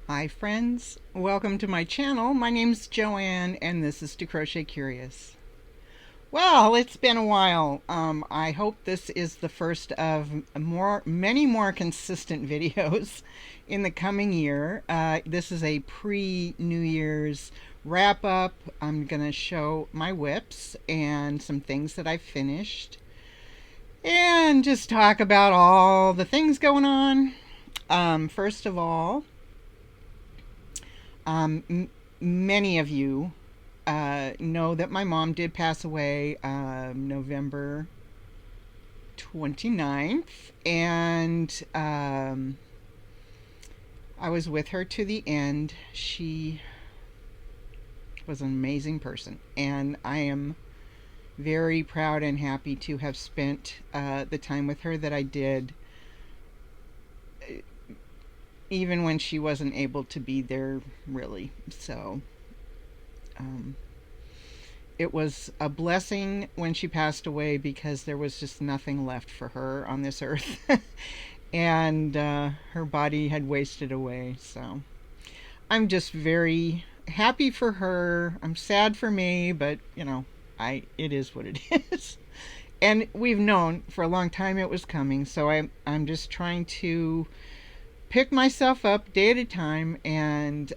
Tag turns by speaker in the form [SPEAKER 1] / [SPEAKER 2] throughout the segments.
[SPEAKER 1] Hi friends, welcome to my channel. My name's Joanne and this is To Crochet Curious. Well, it's been a while. I hope this is the first of many more consistent videos in the coming year. This is a pre-New Year's wrap up. I'm going to show my WIPs and some things that I've finished and just talk about all the things going on. First of all, many of you know that my mom did pass away November 29th, and I was with her to the end. She was an amazing person, and I am very proud and happy to have spent the time with her that I did, even when she wasn't able to be there, really. So it was a blessing when she passed away because there was just nothing left for her on this earth. And her body had wasted away. So I'm just very happy for her. I'm sad for me, but it is what it is. And we've known for a long time it was coming, so I'm just trying to pick myself up day at a time and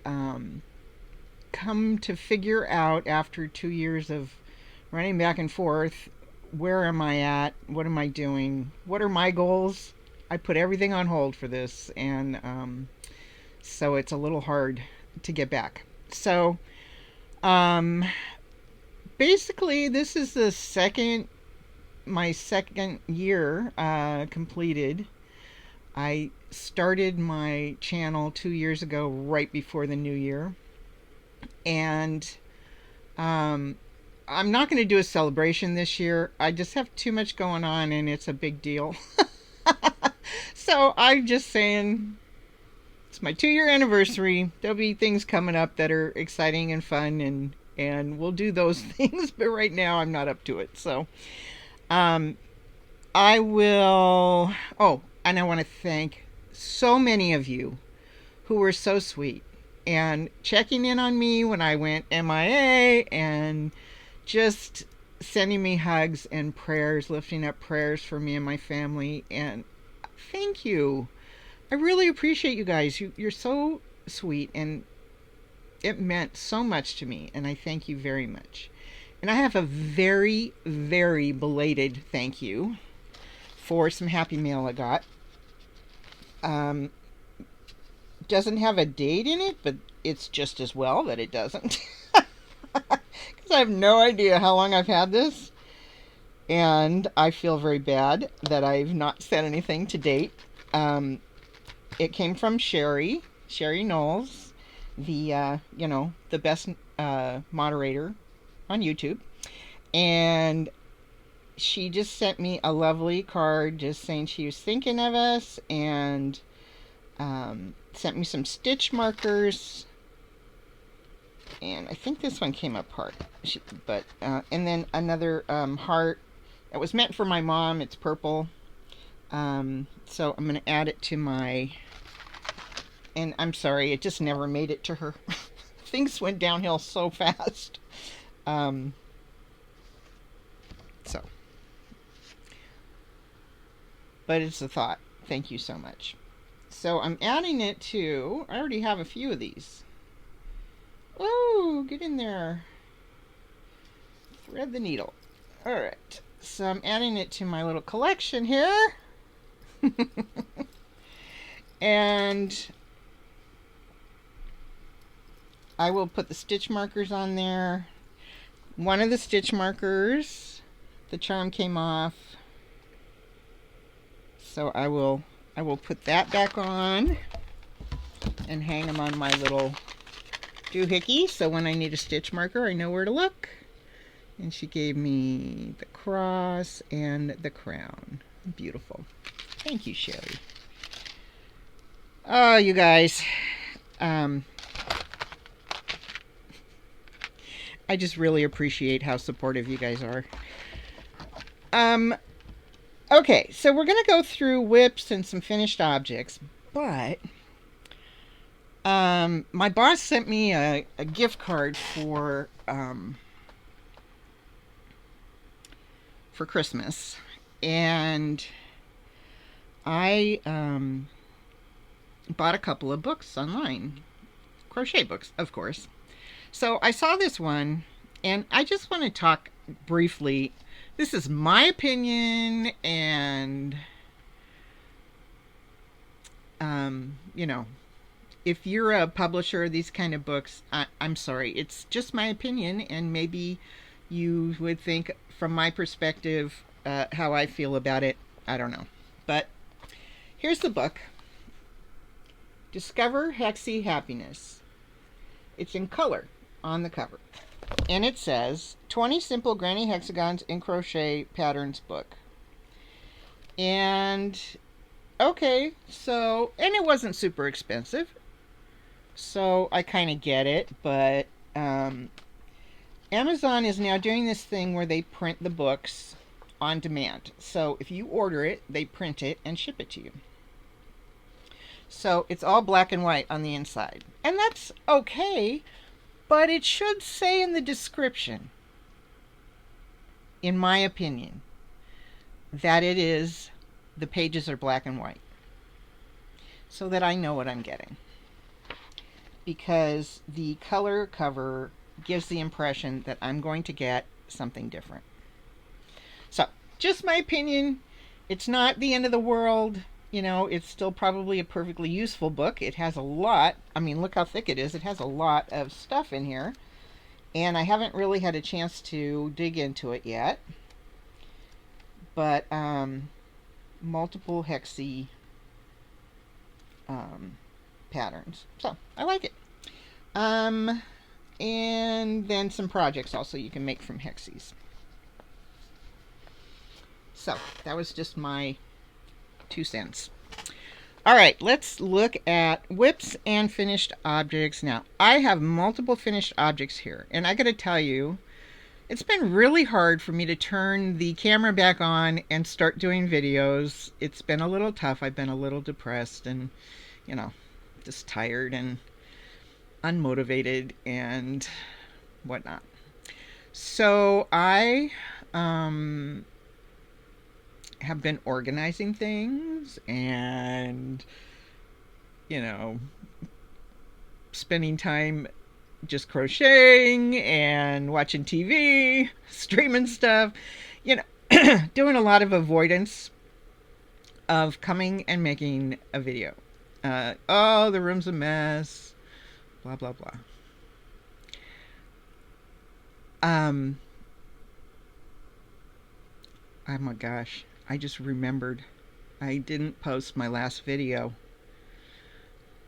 [SPEAKER 1] come to figure out, after 2 years of running back and forth, where am I at? What am I doing? What are my goals? I put everything on hold for this, and so it's a little hard to get back. So basically, this is my second year completed. I started my channel 2 years ago, right before the new year, and I'm not going to do a celebration this year. I just have too much going on, and it's a big deal. So I'm just saying it's my 2-year anniversary. There'll be things coming up that are exciting and fun, and we'll do those things. But right now, I'm not up to it. So I will. Oh, and I want to thank so many of you who were so sweet and checking in on me when I went MIA, and just sending me hugs and prayers, lifting up prayers for me and my family. And thank you. I really appreciate you guys. You're so sweet, and it meant so much to me, and I thank you very much. And I have a very, very belated thank you for some happy mail I got. Doesn't have a date in it, but it's just as well that it doesn't. Because I have no idea how long I've had this, and I feel very bad that I've not said anything to date. It came from Sherry Knowles, the the best moderator on YouTube, and she just sent me a lovely card just saying she was thinking of us, and sent me some stitch markers, and I think this one came apart, and then another heart that was meant for my mom. It's purple, so I'm going to add it to my, and I'm sorry, it just never made it to her. Things went downhill so fast. So, but it's a thought. Thank you so much. So I'm adding it to, I already have a few of these. Oh, get in there. Thread the needle. All right. So I'm adding it to my little collection here. And I will put the stitch markers on there. One of the stitch markers, the charm came off. So I will put that back on and hang them on my little doohickey, so when I need a stitch marker, I know where to look. And she gave me the cross and the crown. Beautiful. Thank you, Sherry. Oh, you guys. I just really appreciate how supportive you guys are. Okay, so we're going to go through WIPs and some finished objects, but My boss sent me a gift card for Christmas, and I bought a couple of books online, crochet books, of course. So I saw this one, and I just want to talk briefly. This is my opinion, and you know, if you're a publisher of these kind of books, I'm sorry, it's just my opinion, and maybe you would think, from my perspective, how I feel about it. I don't know, but here's the book. Discover Hexy Happiness. It's in color on the cover. And it says 20 Simple Granny Hexagons in Crochet Patterns book. And okay, so, and it wasn't super expensive. So I kind of get it, but Amazon is now doing this thing where they print the books on demand. So if you order it, they print it and ship it to you. So it's all black and white on the inside. And that's okay, but it should say in the description, in my opinion, that the pages are black and white, so that I know what I'm getting. Because the color cover gives the impression that I'm going to get something different. So, just my opinion. It's not the end of the world. You know, it's still probably a perfectly useful book. It has a lot. I mean, look how thick it is. It has a lot of stuff in here. And I haven't really had a chance to dig into it yet. But, multiple hexy patterns. So, I like it. And then some projects also you can make from hexies. So, that was just my 2 cents. All right, let's look at WIPs and finished objects. Now, I have multiple finished objects here, and I got to tell you, it's been really hard for me to turn the camera back on and start doing videos. It's been a little tough. I've been a little depressed and, you know, just tired and unmotivated and whatnot. So I have been organizing things and, you know, spending time just crocheting and watching TV, streaming stuff, you know, doing a lot of avoidance of coming and making a video. Oh, the room's a mess, blah, blah, blah. Oh my gosh, I just remembered I didn't post my last video.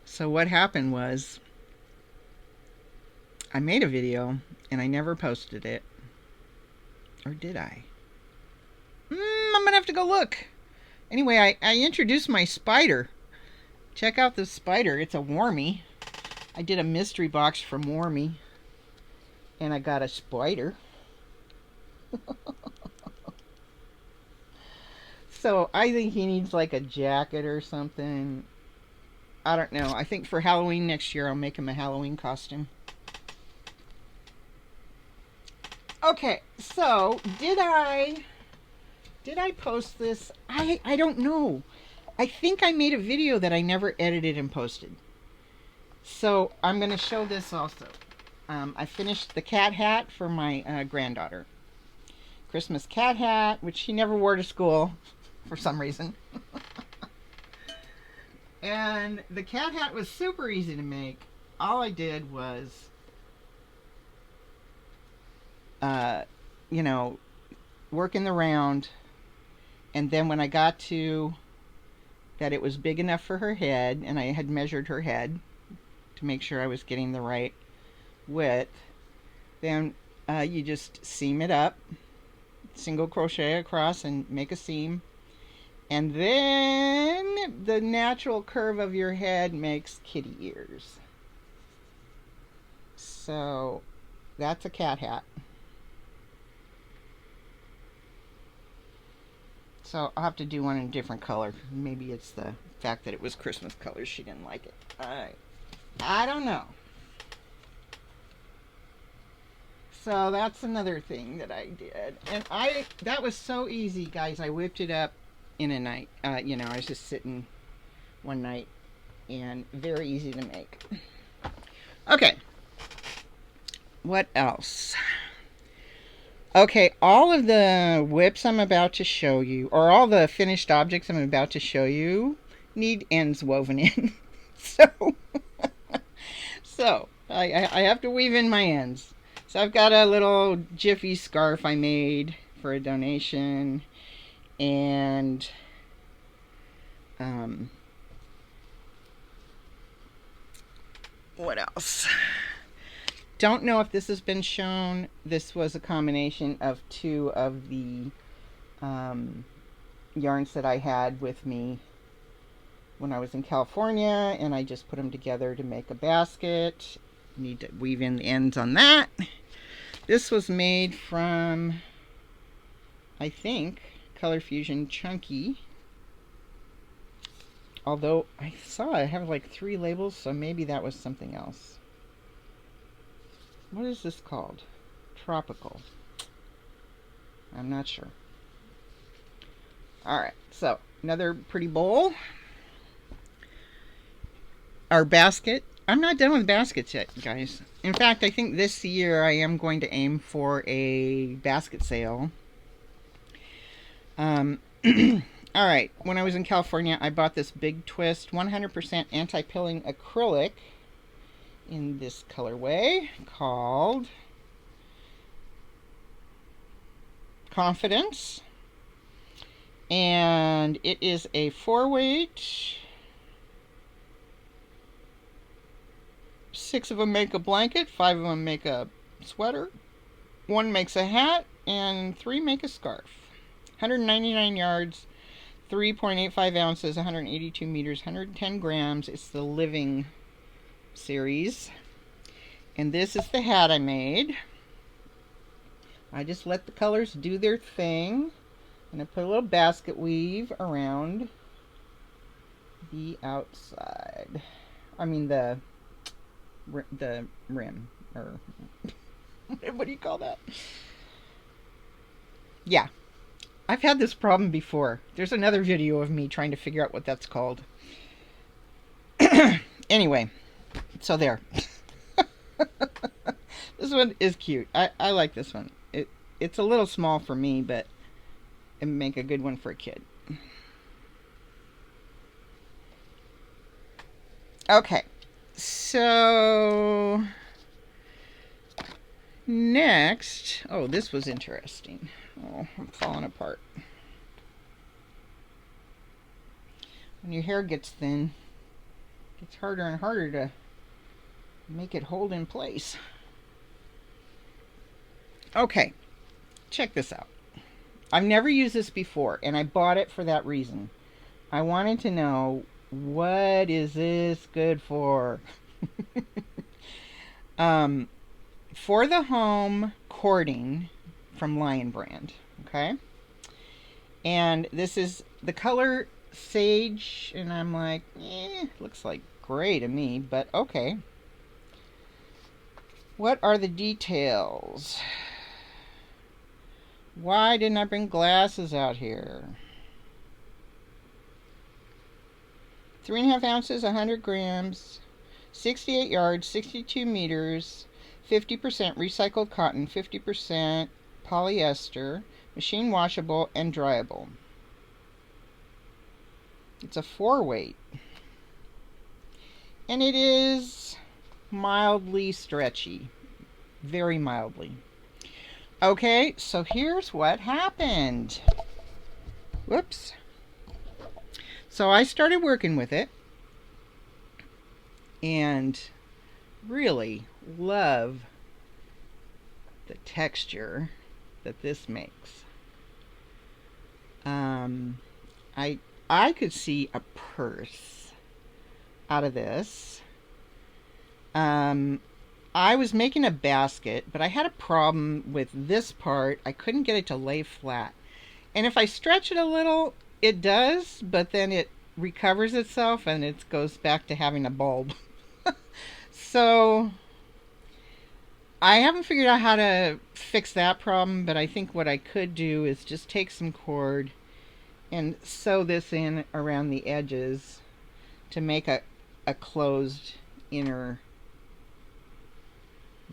[SPEAKER 1] So what happened was I made a video and I never posted it. Or did I? I'm gonna have to go look. Anyway, I introduced my spider. Check out this spider. It's a wormy. I did a mystery box from Wormy. And I got a spider. So I think he needs like a jacket or something. I don't know. I think for Halloween next year I'll make him a Halloween costume. Okay, so did I post this? I don't know. I think I made a video that I never edited and posted. So I'm going to show this also. I finished the cat hat for my granddaughter. Christmas cat hat, which she never wore to school for some reason. And the cat hat was super easy to make. All I did was, you know, work in the round. And then when I got to that it was big enough for her head, and I had measured her head to make sure I was getting the right width, then you just seam it up, single crochet across and make a seam. And then the natural curve of your head makes kitty ears. So that's a cat hat. So I'll have to do one in a different color. Maybe it's the fact that it was Christmas colors she didn't like it. Alright. I don't know. So that's another thing that I did. And that was so easy, guys. I whipped it up in a night. You know, I was just sitting one night, and very easy to make. Okay. What else? Okay, all of the WIPs I'm about to show you, or all the finished objects I'm about to show you, need ends woven in. so, so I have to weave in my ends. So I've got a little Jiffy scarf I made for a donation, and what else? Don't know if this has been shown. This was a combination of two of the yarns that I had with me when I was in California, and I just put them together to make a basket. Need to weave in the ends on that. This was made from, I think, Color Fusion Chunky. Although I saw I have like 3 labels, so maybe that was something else. What is this called? Tropical. I'm not sure. Alright, so another pretty bowl. Our basket. I'm not done with baskets yet, guys. In fact, I think this year I am going to aim for a basket sale. Alright, when I was in California, I bought this Big Twist 100% anti-pilling acrylic in this colorway called Confidence. And it is a 4-weight. 6 of them make a blanket, 5 of them make a sweater, 1 makes a hat, and 3 make a scarf. 199 yards, 3.85 ounces, 182 meters, 110 grams. It's the Living series. And this is the hat I made. I just let the colors do their thing. And I put a little basket weave around the outside. I mean the rim, or what do you call that? Yeah, I've had this problem before. There's another video of me trying to figure out what that's called. Anyway, so there. This one is cute. I like this one. It's a little small for me, but it would make a good one for a kid. Okay, so next, oh, this was interesting. Oh, I'm falling apart. When your hair gets thin, it gets harder and harder to make it hold in place. Okay, check this out. I've never used this before, and I bought it for that reason. I wanted to know, what is this good for? For the home cording from Lion Brand, okay? And this is the color Sage, and I'm like, looks like gray to me, but okay. What are the details? Why didn't I bring glasses out here? 3.5 ounces, 100 grams, 68 yards, 62 meters, 50% recycled cotton, 50% polyester, machine washable and dryable. It's a 4-weight. And it is mildly stretchy. Very mildly. Okay, so here's what happened. Whoops. So I started working with it and really love the texture that this makes. I could see a purse out of this. I was making a basket, but I had a problem with this part. I couldn't get it to lay flat. And if I stretch it a little, it does, but then it recovers itself and it goes back to having a bulb. So I haven't figured out how to fix that problem, but I think what I could do is just take some cord and sew this in around the edges to make a closed inner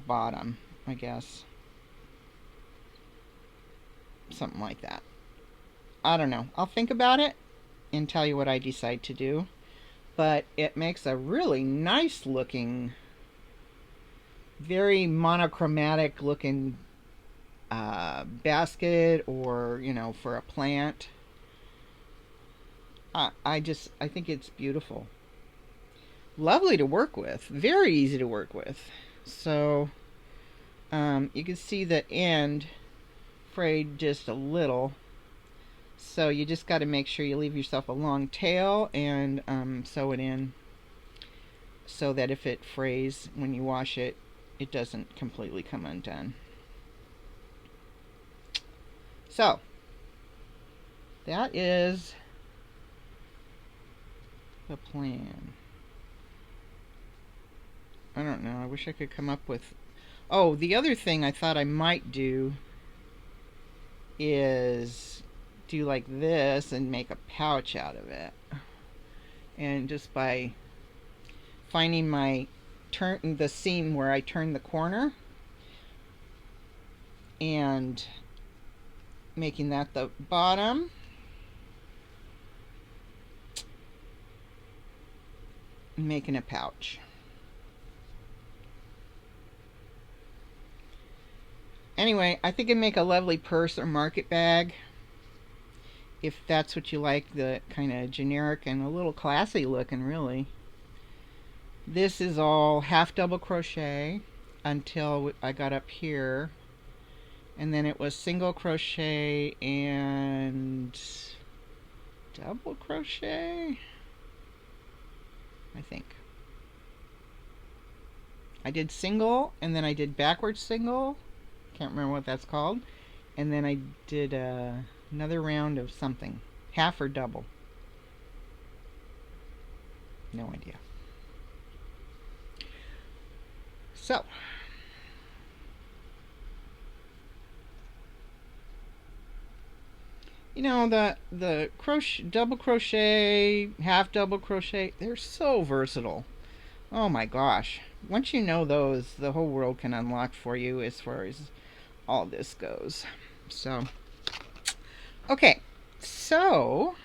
[SPEAKER 1] bottom, I guess. Something like that. I don't know. I'll think about it and tell you what I decide to do. But it makes a really nice looking, very monochromatic looking basket, or, you know, for a plant. I think it's beautiful. Lovely to work with. Very easy to work with. So you can see the end frayed just a little. So you just got to make sure you leave yourself a long tail and sew it in so that if it frays when you wash it, it doesn't completely come undone. So that is the plan. I don't know. I wish I could come up with... Oh, the other thing I thought I might do is do like this and make a pouch out of it. And just by finding the seam where I turn the corner and making that the bottom, making a pouch. Anyway, I think it'd make a lovely purse or market bag if that's what you like, the kind of generic and a little classy looking, really. This is all half double crochet until I got up here, and then it was single crochet and double crochet, I think. I did single and then I did backwards single, can't remember what that's called, and then I did another round of something, half or double, no idea. So you know, the crochet, double crochet, half double crochet, they're so versatile. Oh my gosh, once you know those, the whole world can unlock for you as far as all this goes. So okay, so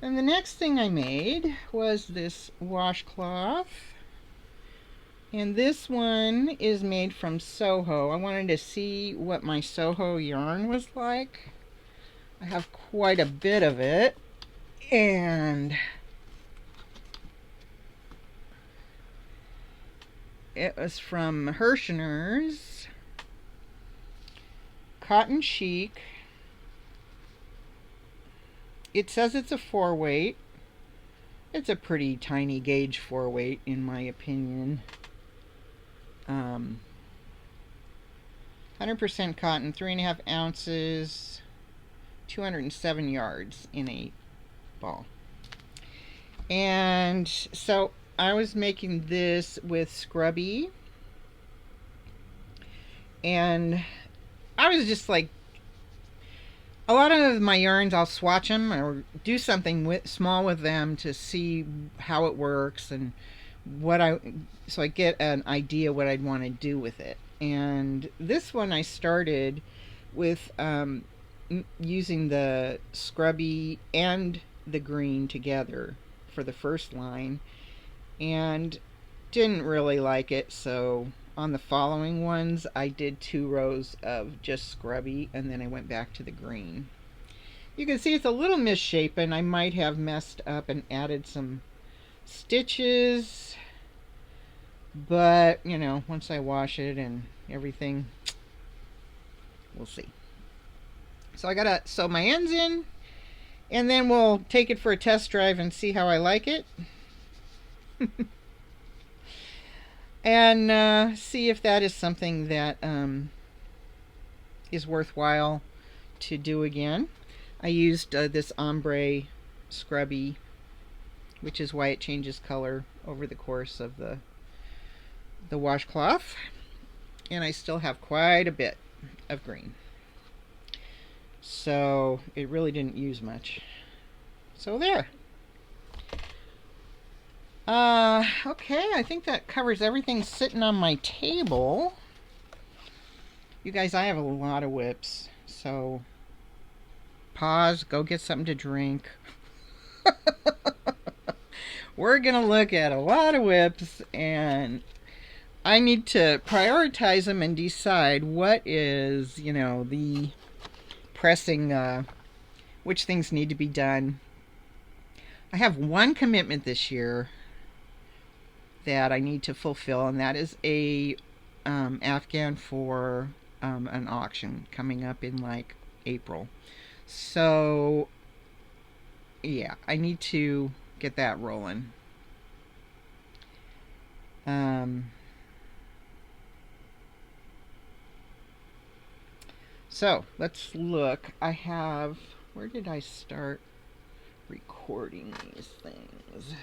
[SPEAKER 1] then the next thing I made was this washcloth, and this one is made from Soho. I wanted to see what my Soho yarn was like. I have quite a bit of it, and it was from Hirschner's Cotton Chic. It says it's a 4-weight. It's a pretty tiny gauge 4-weight in my opinion. 100% cotton, 3.5 ounces, 207 yards in a ball. And so I was making this with Scrubby, and I was just like, a lot of my yarns I'll swatch them or do something small with them to see how it works and so I get an idea what I'd want to do with it. And this one I started with using the Scrubby and the green together for the first line, and didn't really like it, so on the following ones I did 2 rows of just Scrubby and then I went back to the green. You can see it's a little misshapen. I might have messed up and added some stitches, but you know, once I wash it and everything, we'll see. So I gotta sew my ends in, and then we'll take it for a test drive and see how I like it. And see if that is something that is worthwhile to do again. I used this ombre Scrubby, which is why it changes color over the course of the the washcloth, and I still have quite a bit of green. So it really didn't use much. So there. Okay, I think that covers everything sitting on my table. You guys, I have a lot of WIPs, so pause, go get something to drink. We're gonna look at a lot of WIPs, and I need to prioritize them and decide what is, the pressing, which things need to be done. I have one commitment this year that I need to fulfill, and that is a Afghan for an auction coming up in like April. So yeah, I need to get that rolling. So let's look. I have, where did I start recording these things?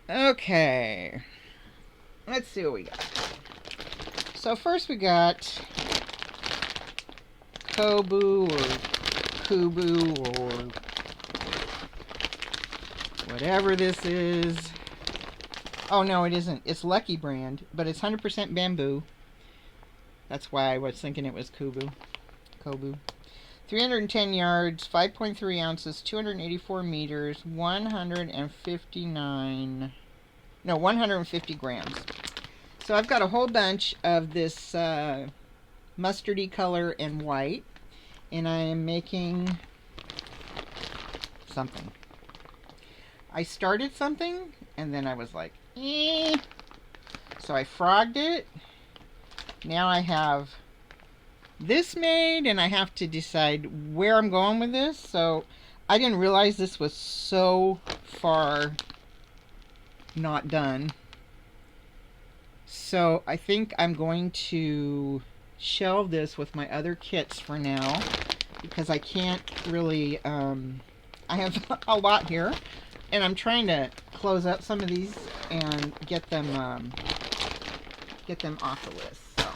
[SPEAKER 1] Okay, let's see what we got. So first we got Kobu or Kubu or whatever this is. Oh no, it isn't. It's Lucky brand, but it's 100% bamboo. That's why I was thinking it was Kobu. 310 yards, 5.3 ounces, 284 meters, 150 grams. So I've got a whole bunch of this mustardy color and white, and I am making something. I started something, and then I was like, eh. So I frogged it. Now I have this made, and I have to decide where I'm going with this. So I didn't realize this was so far not done. So I think I'm going to shelve this with my other kits for now, because I can't really, I have a lot here, and I'm trying to close up some of these and get them off the list. So,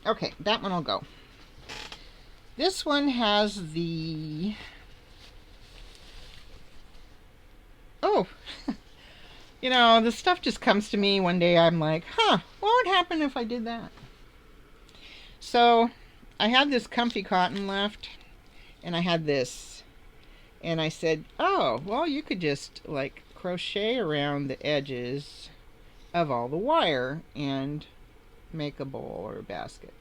[SPEAKER 1] okay, that one will go. This one has the, oh, the stuff just comes to me one day. I'm like, what would happen if I did that? So I had this comfy cotton left, and I had this, and I said, oh, well, you could just like crochet around the edges of all the wire and make a bowl or a basket.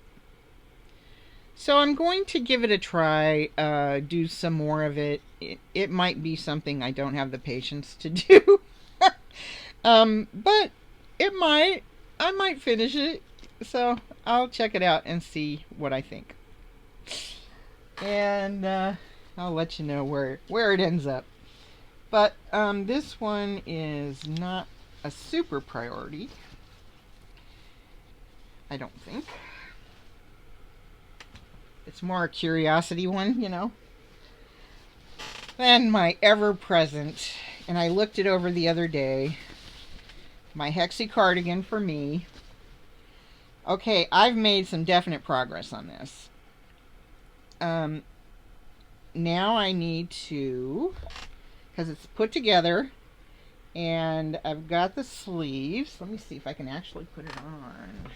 [SPEAKER 1] So I'm going to give it a try, do some more of it. It might be something I don't have the patience to do. But I might finish it. So I'll check it out and see what I think. And I'll let you know where it ends up. But this one is not a super priority, I don't think. It's more a curiosity one, Then my ever-present, and I looked it over the other day, my Hexie cardigan for me. Okay, I've made some definite progress on this. Now I need to, because it's put together, and I've got the sleeves. Let me see if I can actually put it on.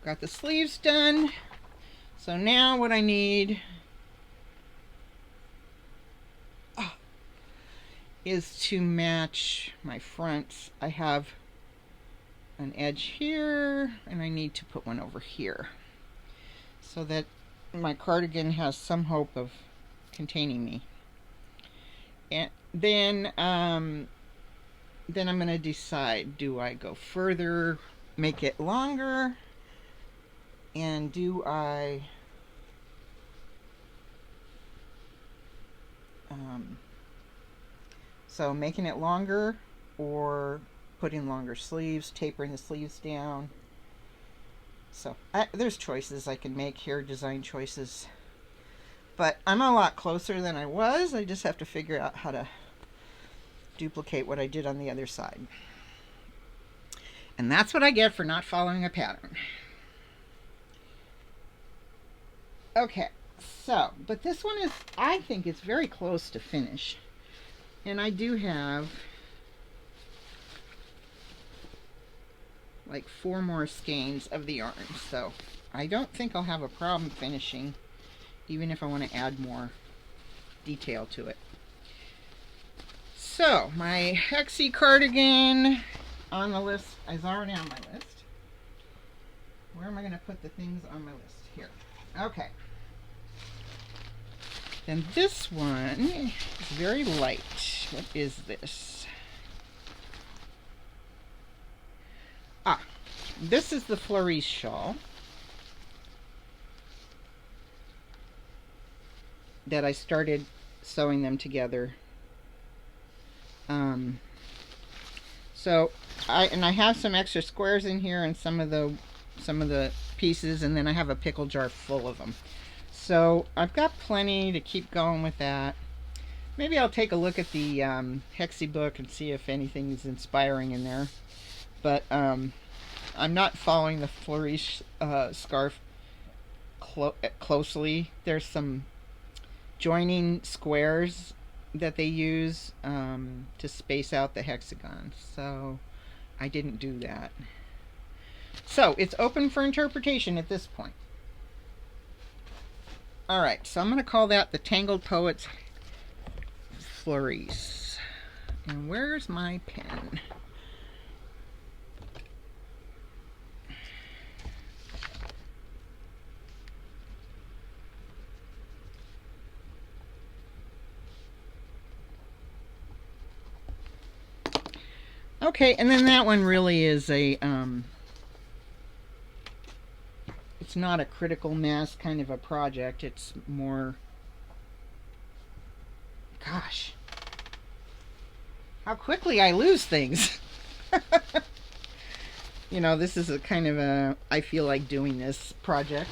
[SPEAKER 1] Got the sleeves done. So now what I need is to match my fronts. I have an edge here, and I need to put one over here so that my cardigan has some hope of containing me. And then I'm going to decide, do I go further, make it longer, and do I So making it longer or putting longer sleeves, tapering the sleeves down. So there's choices I can make here, design choices. But I'm a lot closer than I was. I just have to figure out how to duplicate what I did on the other side. And that's what I get for not following a pattern. Okay, so, but this one is, I think it's very close to finish. And I do have like 4 more skeins of the yarn, so I don't think I'll have a problem finishing, even if I want to add more detail to it. So my Hexie cardigan on the list is already on my list. Where am I going to put the things on my list? Here. Okay. Then this one is very light. What is this? This is the Fleury's shawl that I started sewing them together. So I have some extra squares in here and some of the pieces, and then I have a pickle jar full of them. So I've got plenty to keep going with that. Maybe I'll take a look at the Hexie book and see if anything is inspiring in there. But I'm not following the Fleury's scarf closely. There's some joining squares that they use to space out the hexagons, so I didn't do that. So it's open for interpretation at this point. Alright, so I'm going to call that the Tangled Poets Fleury's. And where's my pen? Okay, and then that one really is a, it's not a critical mass kind of a project. It's more, gosh, how quickly I lose things. You know, this is a kind of a, I feel like doing this project.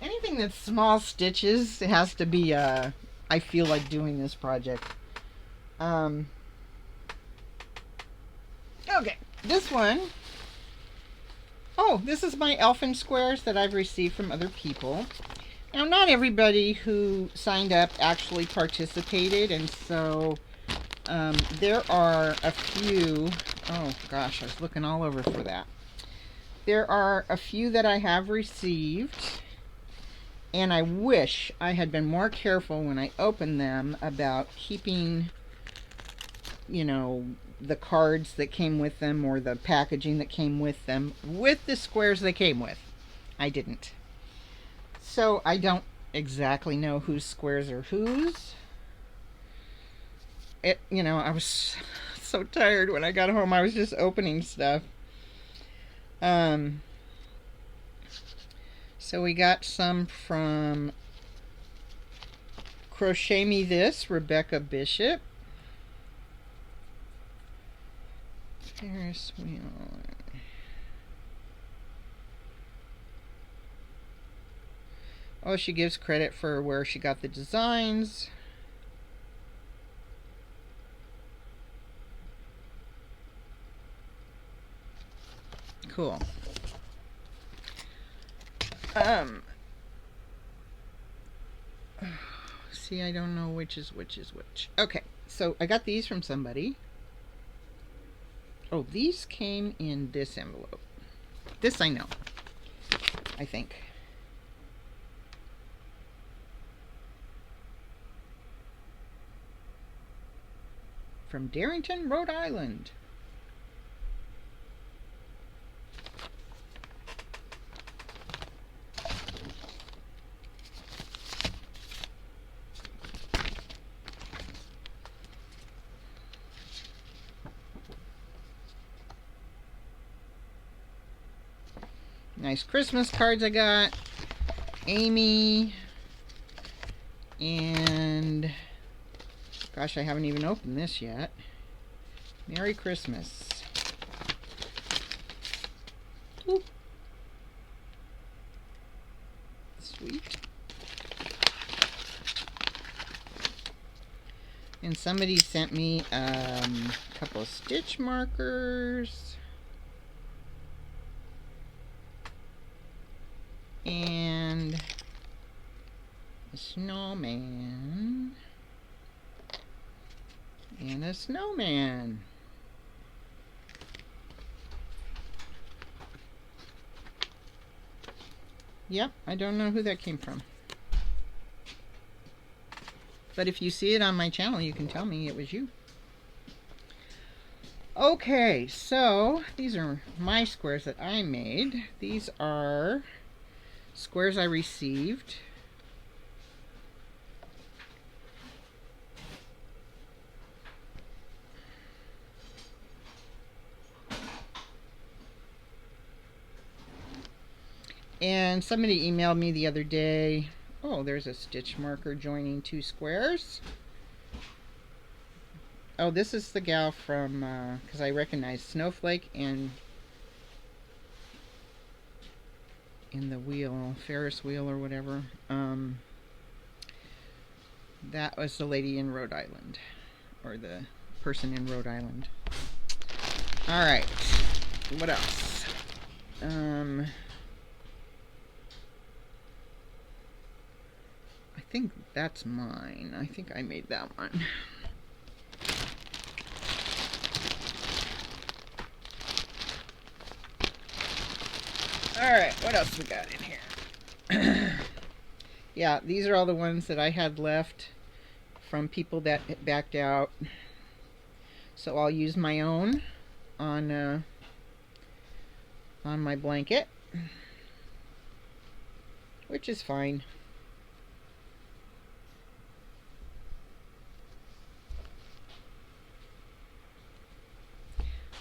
[SPEAKER 1] Anything that's small stitches, it has to be, I feel like doing this project. Okay, this one, oh, this is my elfin squares that I've received from other people. Now, not everybody who signed up actually participated, and so there are a few, oh gosh, I was looking all over for that. There are a few that I have received, and I wish I had been more careful when I opened them about keeping, you know, the cards that came with them or the packaging that came with them with the squares they came with. I didn't. So I don't exactly know whose squares are whose. It, you know, I was so tired when I got home. I was just opening stuff. So we got some from Crochet Me This, Rebecca Bishop. Ferris wheel. Oh, she gives credit for where she got the designs. Cool. See, I don't know which is which. Okay, so I got these from somebody. Oh, these came in this envelope. This I know, I think. From Darrington, Rhode Island. Nice Christmas cards I got. Amy and Gosh, I haven't even opened this yet. Merry Christmas. Ooh. Sweet. And somebody sent me a couple of stitch markers. And a snowman. And a snowman. Yep, I don't know who that came from. But if you see it on my channel, you can tell me it was you. Okay, so these are my squares that I made. These are squares I received. And somebody emailed me the other day. Oh, there's a stitch marker joining two squares. Oh, this is the gal from, because I recognize Snowflake and in the wheel, Ferris wheel or whatever. That was the lady in Rhode Island, or the person in Rhode Island. All right, what else? I think that's mine. I think I made that one. Alright, what else we got in here? Yeah, these are all the ones that I had left from people that backed out. So I'll use my own on my blanket, which is fine.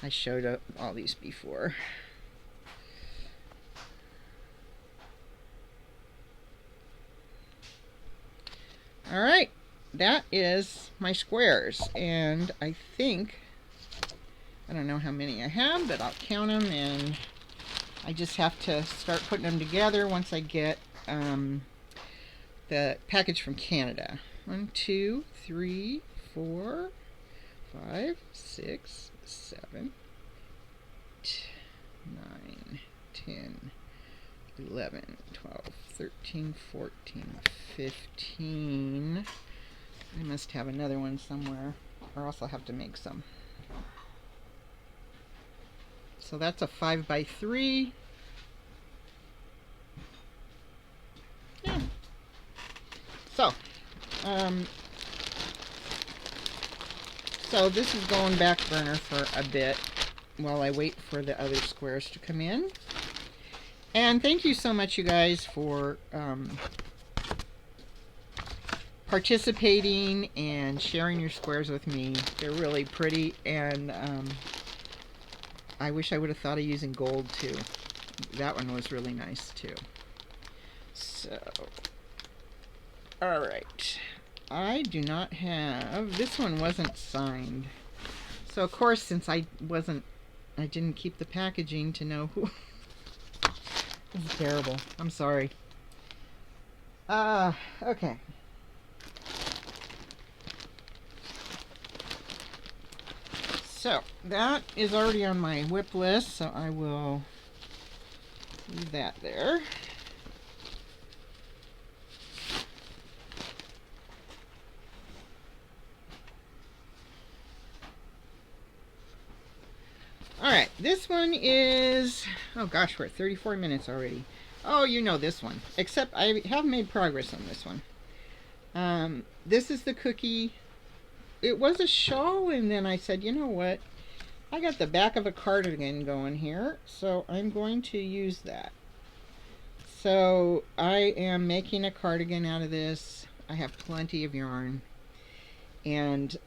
[SPEAKER 1] I showed all these before. All right, that is my squares, and I think, I don't know how many I have, but I'll count them, and I just have to start putting them together once I get the package from Canada. 1, 2, 3, 4, 5, 6, 7, 9, 10, 11, 12, 13, 14, 15. I must have another one somewhere, or else I'll have to make some. So that's a 5x3. Yeah. So this is going back burner for a bit while I wait for the other squares to come in. And thank you so much, you guys, for participating and sharing your squares with me. They're really pretty, and I wish I would have thought of using gold too. That one was really nice too. So, all right. I do not have, this one wasn't signed. So of course, since I didn't keep the packaging to know who. This is terrible. I'm sorry. Okay. So that is already on my WIP list, so I will leave that there. Alright, this one is, oh gosh, we're at 34 minutes already. Oh, you know this one. Except I have made progress on this one. This is the cookie. It was a shawl, and then I said, you know what? I got the back of a cardigan going here, so I'm going to use that. So I am making a cardigan out of this. I have plenty of yarn. And,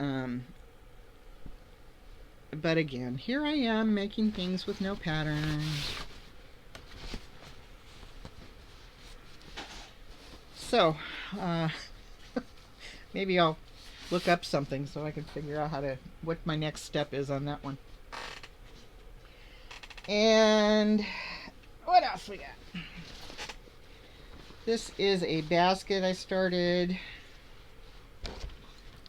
[SPEAKER 1] but again, here I am making things with no pattern. So, maybe I'll look up something so I can figure out what my next step is on that one. And what else we got? This is a basket I started. I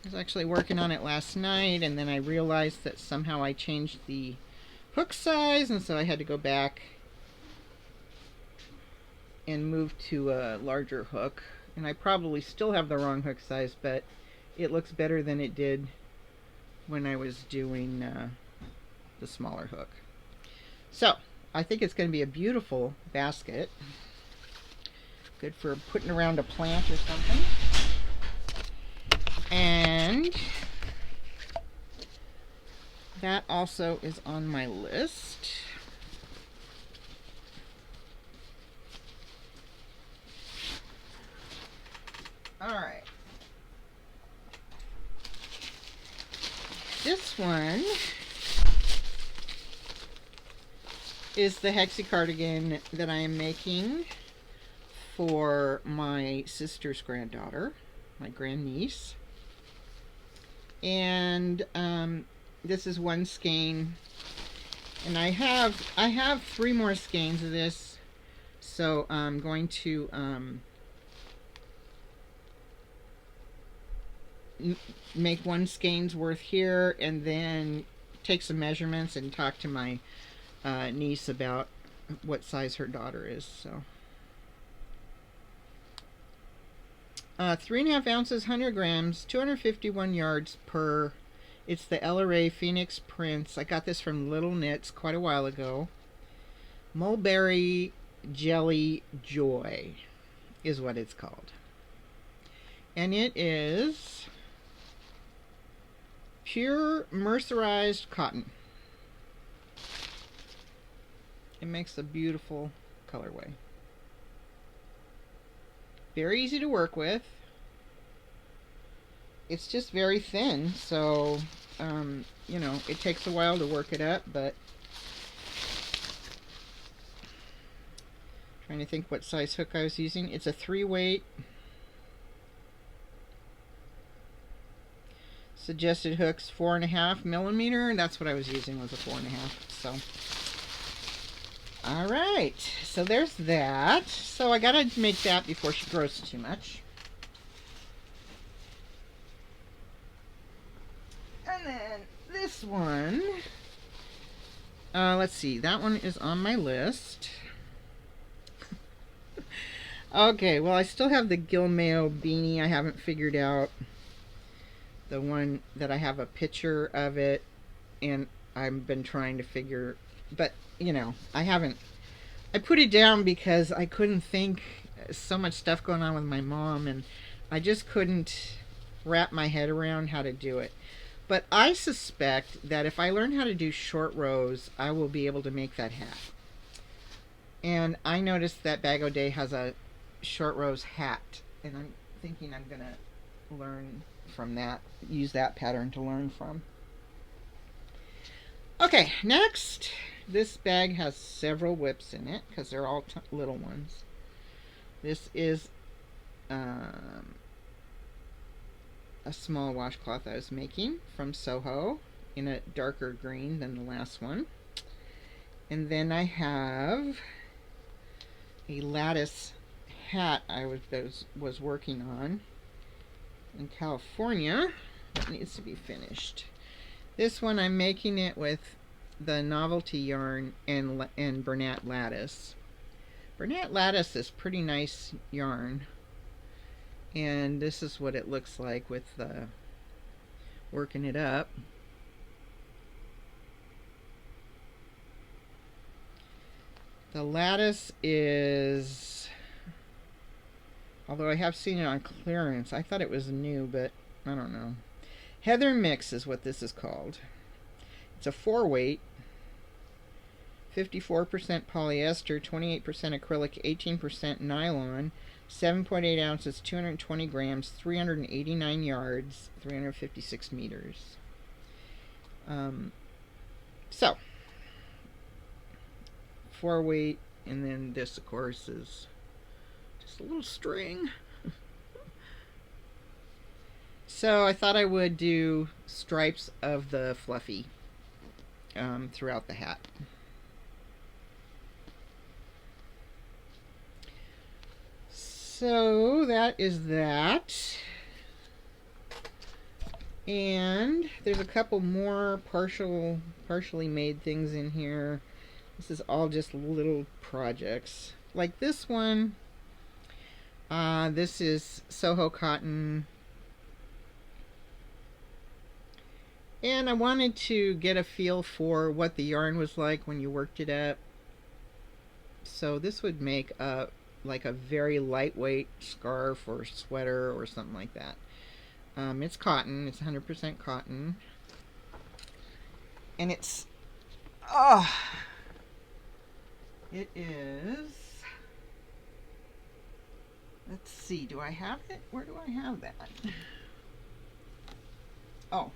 [SPEAKER 1] was actually working on it last night, and then I realized that somehow I changed the hook size, and so I had to go back and move to a larger hook. And I probably still have the wrong hook size, but it looks better than it did when I was doing the smaller hook. So I think it's going to be a beautiful basket. Good for putting around a plant or something. And that also is on my list. All right. This one is the hexie cardigan that I am making for my sister's granddaughter, my grandniece. And this is one skein, and I have 3 more skeins of this, so I'm going to make 1 skein's worth here, and then take some measurements and talk to my niece about what size her daughter is. So 3.5 ounces, 100 grams, 251 yards per. It's the LRA Phoenix Prince. I got this from Little Knits quite a while ago. Mulberry Jelly Joy is what it's called. And it is pure mercerized cotton. It makes a beautiful colorway. Very easy to work with. It's just very thin, so you know, it takes a while to work it up, but trying to think what size hook I was using. It's a 3-weight. Suggested hooks 4.5 millimeter, and that's what I was using, was a 4.5. So all right, so there's that. So I gotta make that before she grows too much. And then this one, let's see, that one is on my list. Okay, well, I still have the Gilmayo beanie. I haven't figured out the one that I have a picture of it, and I've been trying to figure, but you know, I put it down because I couldn't think. So much stuff going on with my mom, and I just couldn't wrap my head around how to do it. But I suspect that if I learn how to do short rows, I will be able to make that hat. And I noticed that Bag O'Day has a short rows hat, and I'm thinking I'm gonna learn from that, use that pattern to learn from. Okay, next, this bag has several WIPs in it because they're all little ones. This is a small washcloth I was making from Soho in a darker green than the last one. And then I have a lattice hat I was working on in California that needs to be finished. This one I'm making it with the novelty yarn and Bernat Lattice. Bernat Lattice is pretty nice yarn, and this is what it looks like with working it up. The lattice is, although I have seen it on clearance, I thought it was new, but I don't know. Heather Mix is what this is called. It's a 4-weight, 54% polyester, 28% acrylic, 18% nylon, 7.8 ounces, 220 grams, 389 yards, 356 meters. So, 4-weight, and then this, of course, is just a little string. So I thought I would do stripes of the fluffy throughout the hat. So that is that. And there's a couple more partially made things in here. This is all just little projects. Like this one, this is Soho cotton. And I wanted to get a feel for what the yarn was like when you worked it up. So this would make like a very lightweight scarf or sweater or something like that. It's cotton. It's 100% cotton. And it's... it is... Let's see. Do I have it? Where do I have that? Oh.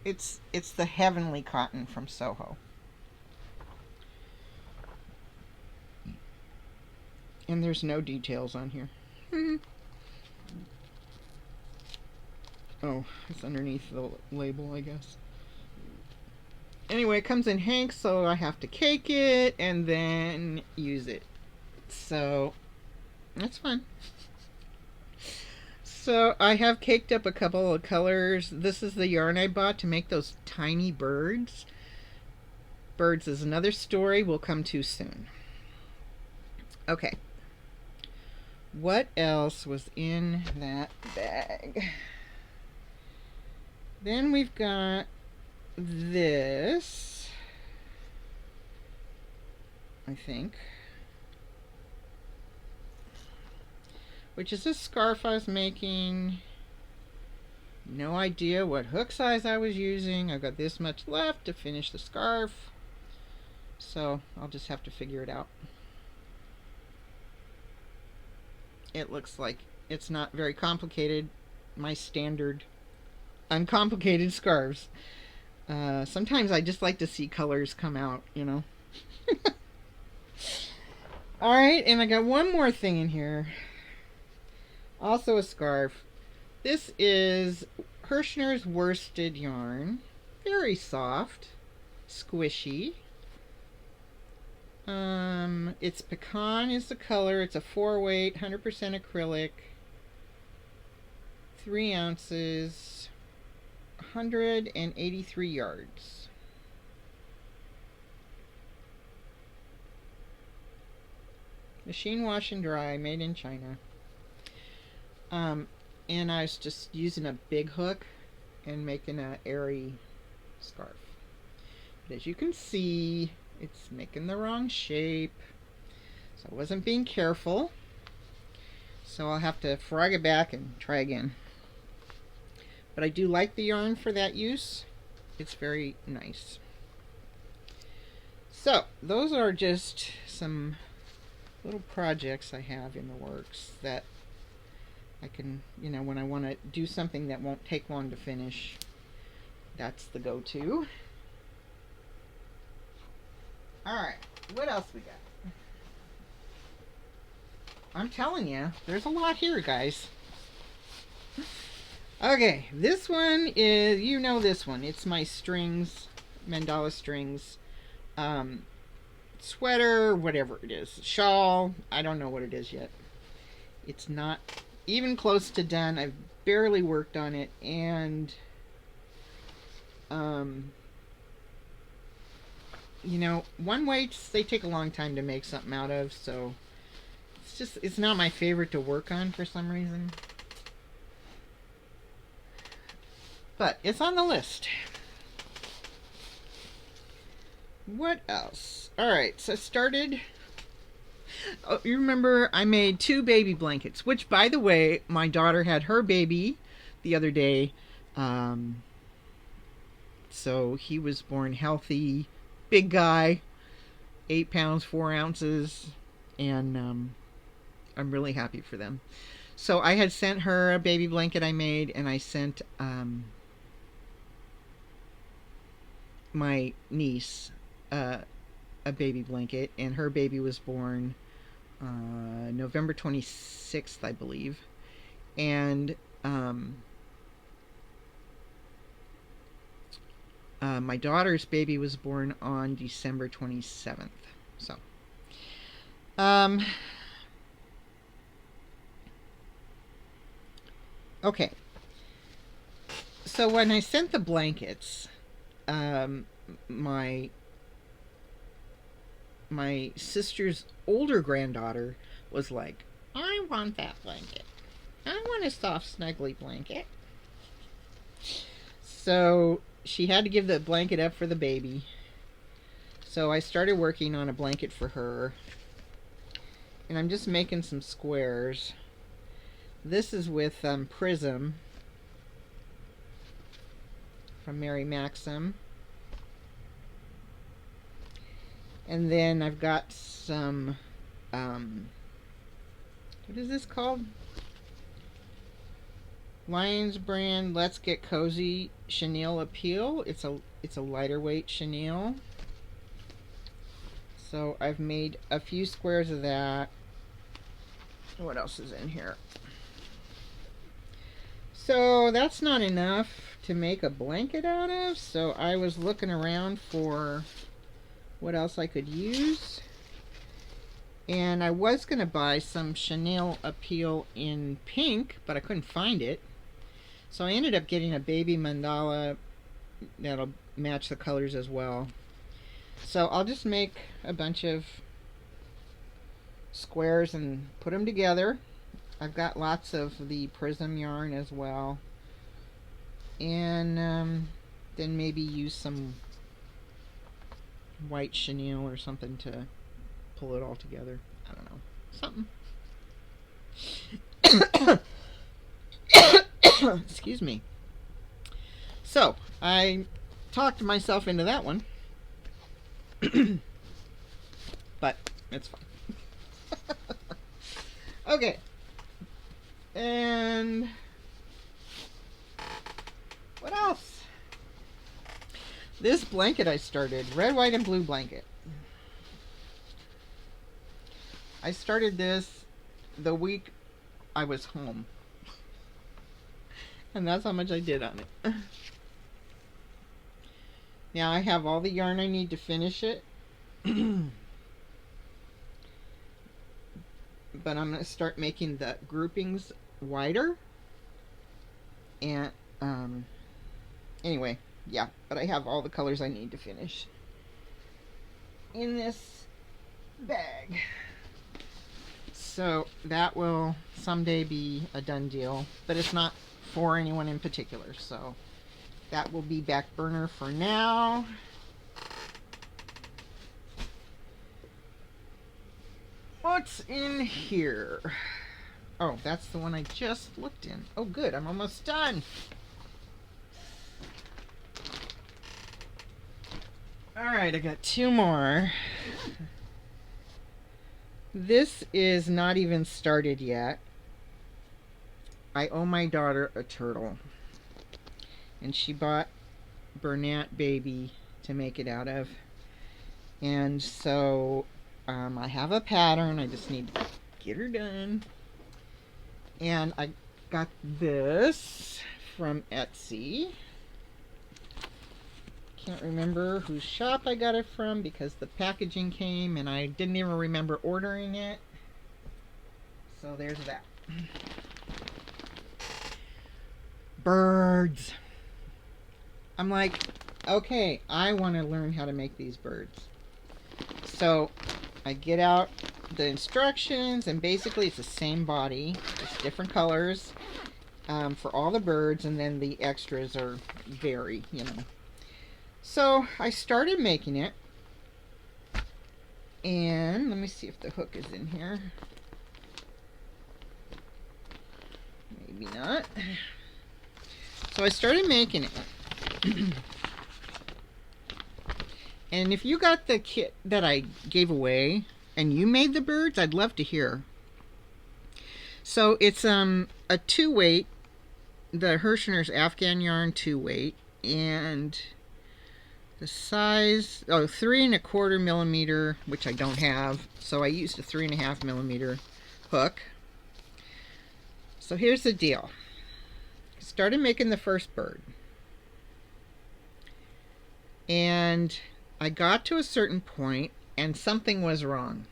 [SPEAKER 1] It's the Heavenly Cotton from Soho. And there's no details on here. Oh, it's underneath the label, I guess. Anyway, it comes in hanks, so I have to cake it and then use it. So, that's fun. So, I have caked up a couple of colors. This is the yarn I bought to make those tiny birds. Birds is another story we'll come to soon. Okay. What else was in that bag? Then we've got this, I think, which is a scarf I was making. No idea what hook size I was using. I've got this much left to finish the scarf, so I'll just have to figure it out. It looks like it's not very complicated. My standard uncomplicated scarves. Sometimes I just like to see colors come out, you know. Alright, and I got one more thing in here. Also a scarf. This is Hirschner's worsted yarn. Very soft. Squishy. It's pecan is the color. It's a 4-weight, 100% acrylic. 3 ounces. 183 yards. Machine wash and dry, made in China. And I was just using a big hook and making an airy scarf. But as you can see, it's making the wrong shape. So I wasn't being careful. So I'll have to frog it back and try again. But I do like the yarn for that use. It's very nice. So, those are just some little projects I have in the works that I can, you know, when I want to do something that won't take long to finish, that's the go-to. Alright, what else we got? I'm telling you, there's a lot here, guys. Okay, this one is, you know this one. It's my strings, mandala strings, sweater, whatever it is. Shawl, I don't know what it is yet. It's not even close to done. I've barely worked on it, and, you know, one weights, they take a long time to make something out of, so it's not my favorite to work on for some reason. But it's on the list. What else? Alright, so I started... Oh, you remember I made 2 baby blankets, which, by the way, my daughter had her baby the other day. So he was born healthy, big guy, 8 pounds, 4 ounces, and I'm really happy for them. So I had sent her a baby blanket I made, and I sent... my niece a baby blanket, and her baby was born November 26th, I believe. And my daughter's baby was born on December 27th. So, okay. So when I sent the blankets, my sister's older granddaughter was like, I want that blanket. I want a soft, snuggly blanket. So she had to give the blanket up for the baby. So I started working on a blanket for her. And I'm just making some squares. This is with Prism from Mary Maxim. And then I've got some, what is this called? Lions brand Let's Get Cozy Chenille Appeal. It's a lighter weight chenille. So I've made a few squares of that. What else is in here? So that's not enough to make a blanket out of, so I was looking around for what else I could use. And I was going to buy some chenille appeal in pink, but I couldn't find it. So I ended up getting a baby mandala that'll match the colors as well. So I'll just make a bunch of squares and put them together. I've got lots of the Prism yarn as well. And then maybe use some white chenille or something to pull it all together. I don't know. Something. Excuse me. So, I talked myself into that one. But, it's fine. Okay. And what else? This blanket I started, red, white, and blue blanket. I started this the week I was home. And that's how much I did on it. Now I have all the yarn I need to finish it. But I'm going to start making the groupings wider. And, anyway, yeah. But I have all the colors I need to finish in this bag. So that will someday be a done deal. But it's not for anyone in particular. So that will be back burner for now. What's in here? Oh, that's the one I just looked in. Oh, good. I'm almost done. Alright, I got two more. This is not even started yet. I owe my daughter a turtle. And she bought Bernat Baby to make it out of. And so I have a pattern. I just need to get her done. And I got this from Etsy. Can't remember whose shop I got it from because the packaging came and I didn't even remember ordering it. So there's that. Birds. I'm like, okay, I want to learn how to make these birds. So I get out the instructions, and basically it's the same body, just different colors for all the birds, and then the extras are vary, you know. So I started making it, and let me see if the hook is in here. Maybe not. So I started making it. And if you got the kit that I gave away and you made the birds, I'd love to hear. So it's a 2-weight, the Hirschner's Afghan yarn 2-weight, and the size, 3¼ millimeter, which I don't have, so I used a 3½ millimeter hook. So here's the deal. started making the first bird. And I got to a certain point and something was wrong.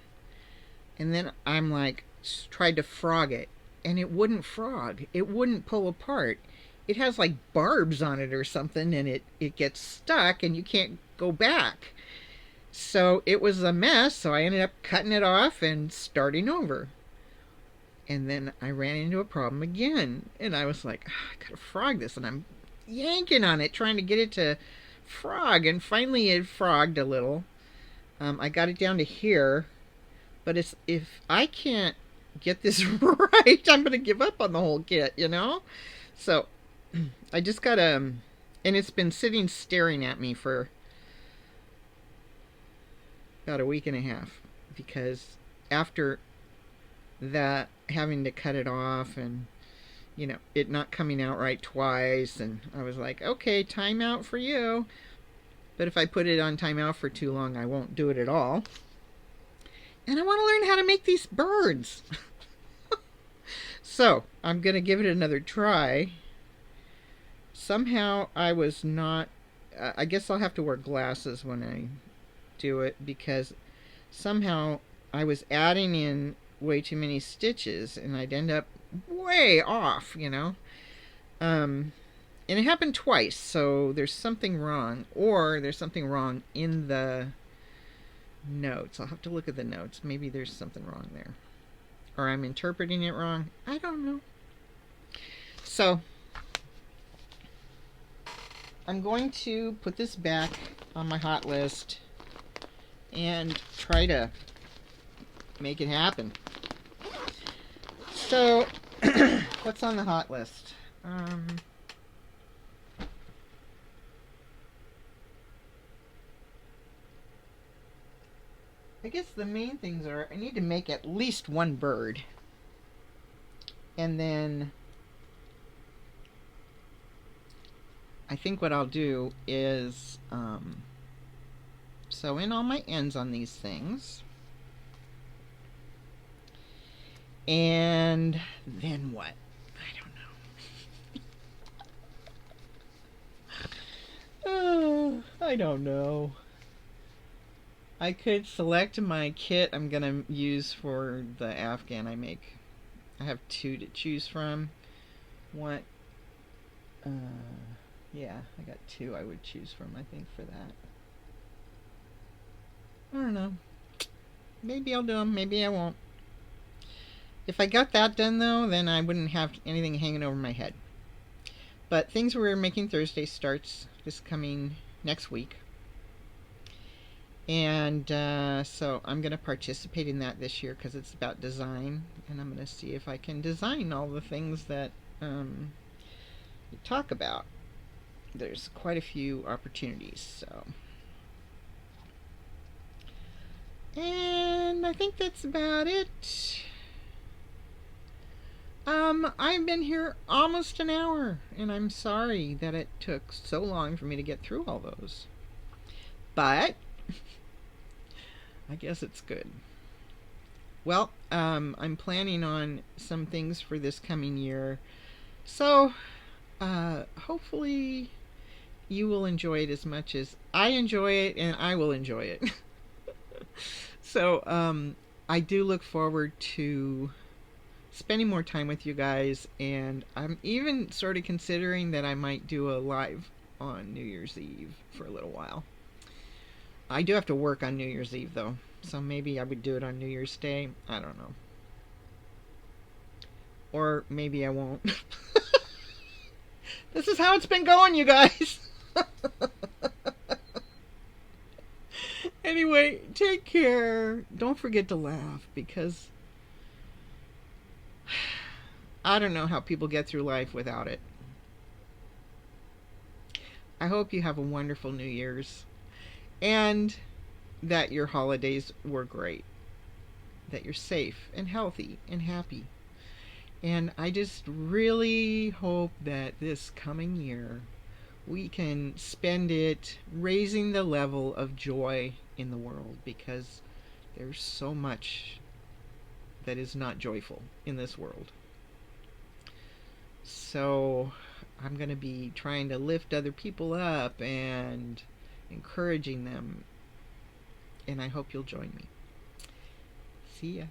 [SPEAKER 1] And then I'm like, tried to frog it, and it wouldn't frog. It wouldn't pull apart. It has like barbs on it or something, and it gets stuck and you can't go back. So it was a mess, so I ended up cutting it off and starting over. And then I ran into a problem again, and I was like, I gotta frog this, and I'm yanking on it, trying to get it to frog, and finally it frogged a little. I got it down to here, but it's if I can't get this right, I'm gonna give up on the whole kit, you know. So I just gotta, and it's been sitting staring at me for about a week and a half because after that, having to cut it off and it not coming out right twice, and I was like, okay, timeout for you. But if I put it on timeout for too long, I won't do it at all. And I want to learn how to make these birds. So I'm going to give it another try. Somehow I was not, I guess I'll have to wear glasses when I do it because somehow I was adding in way too many stitches and I'd end up way off, and it happened twice, so there's something wrong, or there's something wrong in the notes. I'll have to look at the notes. Maybe there's something wrong there, or I'm interpreting it wrong. I don't know. So I'm going to put this back on my hot list and try to make it happen. So what's on the hot list? I guess the main things are I need to make at least one bird. And then I think what I'll do is sew in all my ends on these things. And then what? I don't know. Oh, I don't know. I could select my kit I'm gonna use for the Afghan I make. I have two to choose from. What? Yeah, I got two I would choose from, I think, for that. I don't know. Maybe I'll do them, maybe I won't. If I got that done, though, then I wouldn't have anything hanging over my head. But Things We're Making Thursday starts this coming next week. And so I'm going to participate in that this year because it's about design. And I'm going to see if I can design all the things that we talk about. There's quite a few opportunities. So, and I think that's about it. I've been here almost an hour, and I'm sorry that it took so long for me to get through all those. But I guess it's good. Well, I'm planning on some things for this coming year. So, hopefully you will enjoy it as much as I enjoy it, and I will enjoy it. So, I do look forward to spending more time with you guys, and I'm even sort of considering that I might do a live on New Year's Eve for a little while. I do have to work on New Year's Eve, though, so maybe I would do it on New Year's Day. I don't know. Or maybe I won't. This is how it's been going, you guys. Anyway, take care. Don't forget to laugh, because I don't know how people get through life without it. I hope you have a wonderful New Year's, and that your holidays were great, that you're safe and healthy and happy. And I just really hope that this coming year we can spend it raising the level of joy in the world, because there's so much that is not joyful in this world. So I'm going to be trying to lift other people up and encouraging them. And I hope you'll join me. See ya.